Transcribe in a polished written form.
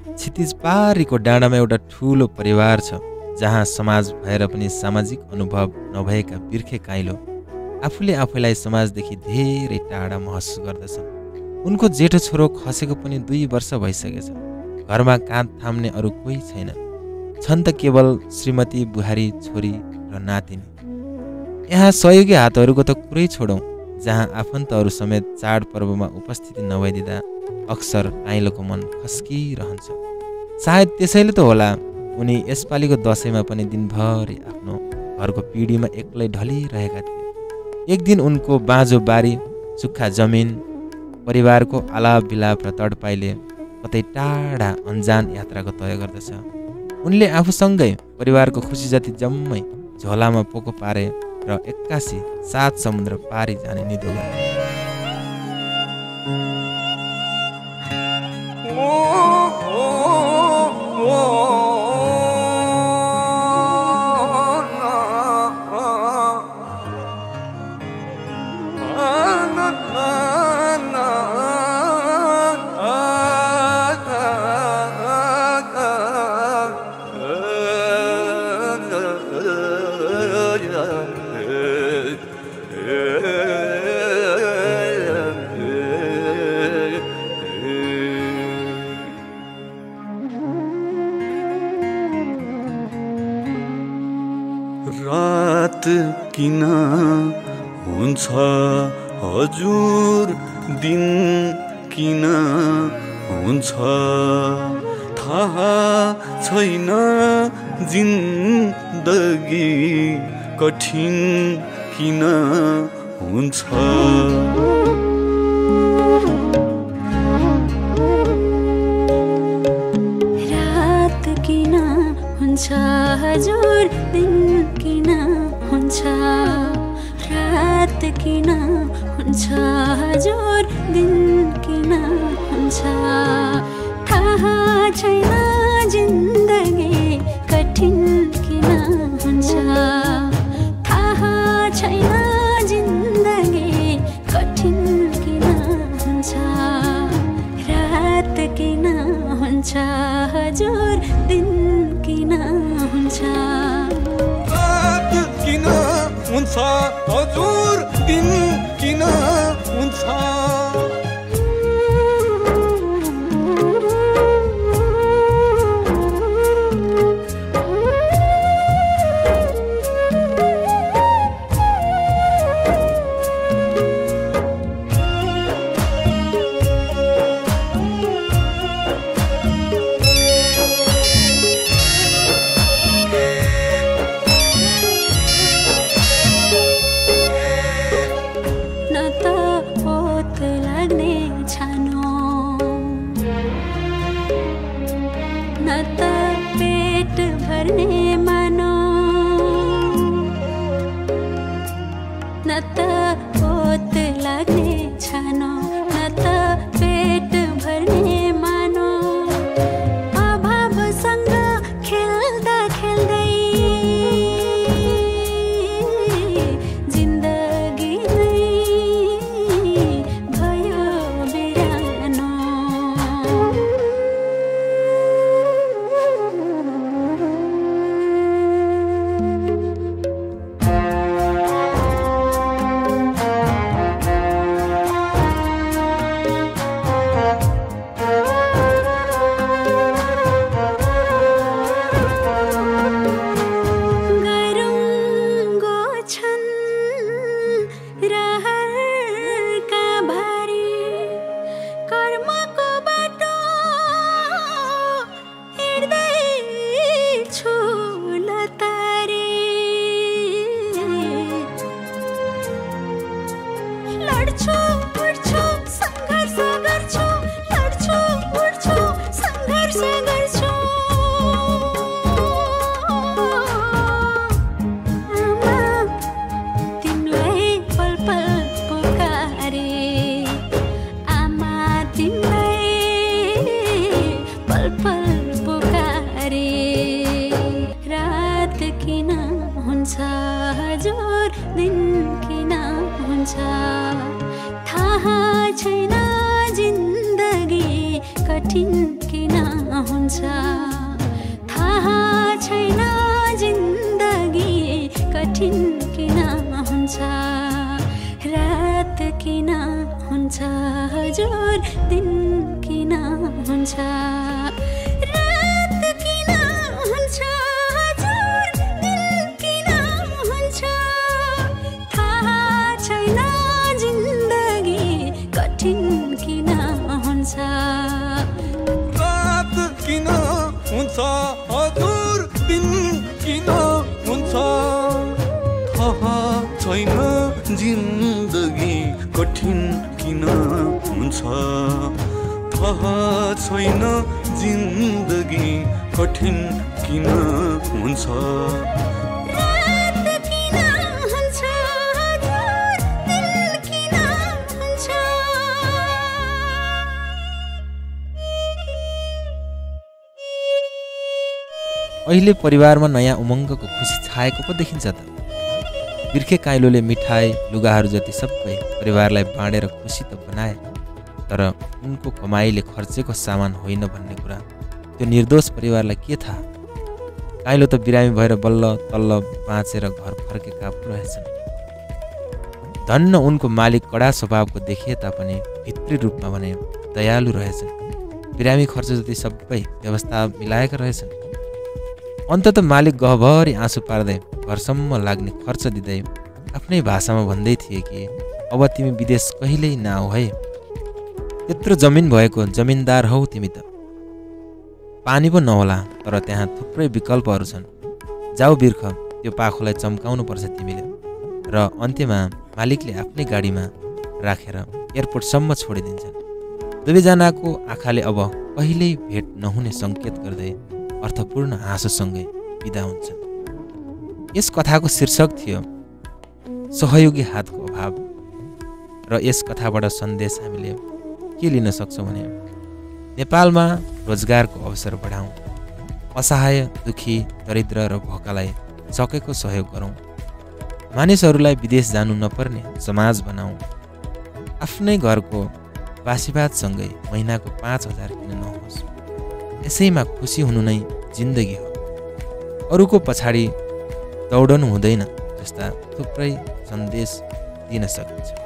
क्षितिज पारीको डाँडामा एउटा ठुलो परिवार छ, जहाँ समाज भएर पनि सामाजिक अनुभव नभएका बिर्खे काइलो आफूले आफैलाई समाजदेखि धेरै टाढा महसुस गर्दछन्। उनको जेठो छोरो खसेको पनि 2 वर्ष भइसकेछ। घरमा काँध थाम्ने अरू कोही छैन, छन् त केवल श्रीमती, बुहारी, छोरी र नातिनी। यहाँ सहयोगी हातहरूको त कुरै छोडौँ, जहाँ आफन्तहरू समेत चाडपर्वमा उपस्थिति नभइदिँदा अक्सर काइलोको मन खस्किरहन्छ। सायद त्यसैले त होला उनी यसपालिको दशैँमा पनि दिनभरि आफ्नो घरको पिँढीमा एक्लै ढलिरहेका थिए। एक दिन उनको बाँझो बारी, सुक्खा जमिन, परिवारको आलाप विलाप र तडपाइले कतै टाढा अन्जान यात्राको तय गर्दछ। उनले आफूसँगै परिवारको खुसी जति जम्मै झोलामा पोको पारे र 81 7 समुद्र पारी जाने निधो गरे। रात किन हुन्छ हजुर, दिन किन हुन्छ थाहा छैन, जिन्दगी कठिन किन हुन्छ। रात किन हुन्छ हजुर, दिन किन हुन्छ, रात किन हुन्छ हजुर, दिन किन हुन्छ थाहा छैन, जिन्दगी कठिन किन हुन्छ, थाहा छैन, जिन्दगी कठिन किन हुन्छ। रात किन हुन्छ हजुर, दिन किन हुन्छ, रात किन हुन्छ हजुर, दिन किन हुन्छ। थाहा छैन, जिन्दगी कठिन किन हुन्छ। हुन्छ थाहा छैन जिन्दगी कठिन किन हुन्छ रात किन हुन्छ हजुर दिन किन हुन्छ रात किन हुन्छ हजुर दिन किन हुन्छ थाहा छैन जिन्दगी कठिन किन हुन्छ रात किन हुन्छ हजुर दिन किन हुन्छ थाहा छैन जिन्दगी कठिन किन हुन्छ थाहा छैन जिन्दगी कठिन किन हुन्छ रात किन हुन्छ हजुर दिन किन हुन्छ अहिले परिवारमा नयाँ उमङ्गको खुसी छाएको पो देखिन्छ त बिर्खे काइलोले मिठाई लुगाहरू जति सबै परिवारलाई बाँडेर खुसी त बनाए तर उनको कमाईले खर्चेको सामान होइन भन्ने कुरा त्यो निर्दोष परिवारलाई के थाहा काइलो त बिरामी भएर बल्ल तल्ल बाँचेर घर फर्केका पो रहेछन् धन्न उनको मालिक कडा स्वभावको देखिए तापनि भित्री रूपमा भने दयालु रहेछन् बिरामी खर्च जति सबै व्यवस्था मिलाएका रहेछन् अन्तत मालिक गहभरि आँसु पार्दै घरसम्म लाग्ने खर्च दिँदै आफ्नै भाषामा भन्दै थिए कि अब तिमी विदेश कहिल्यै नआऊ है त्यत्रो जमिन भएको जमिनदार हौ तिमी त पानी पो नहोला तर त्यहाँ थुप्रै विकल्पहरू छन् जाऊ बिर्ख त्यो पाखोलाई चम्काउनु पर्छ तिमीले र अन्त्यमा मालिकले आफ्नै गाडीमा राखेर एयरपोर्टसम्म छोडिदिन्छन् दुवैजनाको आँखाले अब कहिल्यै भेट नहुने सङ्केत गर्दै अर्थपूर्ण हाँसोसँगै बिदा हुन्छन् यस कथाको शीर्षक थियो सहयोगी हातको अभाव र यस कथाबाट सन्देश हामीले के लिन सक्छौँ भने नेपालमा रोजगारको अवसर बढाउँ असहाय दुखी दरिद्र र भोकालाई सकेको सहयोग गरौँ मानिसहरूलाई विदेश जानु नपर्ने समाज बनाऊ आफ्नै घरको बासीभातसँगै महिनाको 5,000 किन नहोस् यसैमा खुसी हुनु नै जिन्दगी हो अरूको पछाडि दौडनु हुँदैन जस्ता थुप्रै सन्देश दिन सकिन्छ